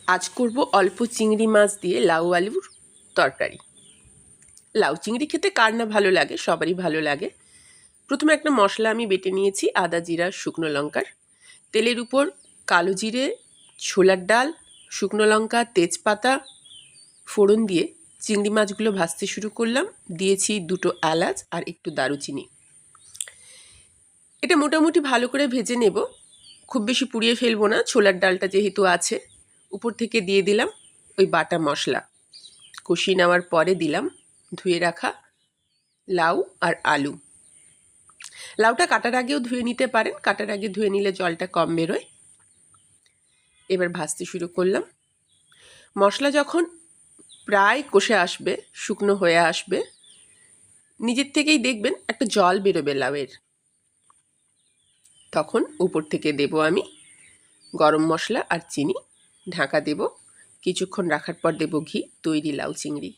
আজ করব অল্প চিংড়ি মাছ দিয়ে লাউ আলুর তরকারি। লাউ চিংড়ি খেতে কার না ভালো লাগে, সবারই ভালো লাগে। প্রথমে একটা মশলা আমি বেটে নিয়েছি, আদা জিরা শুকনো লঙ্কার। তেলের উপর কালো জিরে, ছোলার ডাল, শুকনো লঙ্কা, তেজপাতা ফোড়ন দিয়ে চিংড়ি মাছগুলো ভাজতে শুরু করলাম। দিয়েছি 2টো এলাচ আর একটু দারুচিনি। এটা মোটামুটি ভালো করে ভেজে নেব, খুব বেশি পুড়িয়ে ফেলবো না, ছোলার ডালটা যেহেতু আছে। উপর থেকে দিয়ে দিলাম ওই বাটা মশলা। কষিয়ে নেওয়ার পরে দিলাম ধুয়ে রাখা লাউ আর আলু। লাউটা কাটার আগেও ধুয়ে নিতে পারেন, কাটার আগে ধুয়ে নিলে জলটা কম বেরোয়। এবার ভাজতে শুরু করলাম। মশলা যখন প্রায় কষে আসবে, শুকনো হয়ে আসবে, নিজের থেকেই দেখবেন একটা জল বেরোবে লাউয়ের। তখন উপর থেকে দেব আমি গরম মশলা আর চিনি, ঢাকা দেব। কিছুক্ষণ রাখার পর দেব ঘি। তৈরি লাউ চিংড়ি।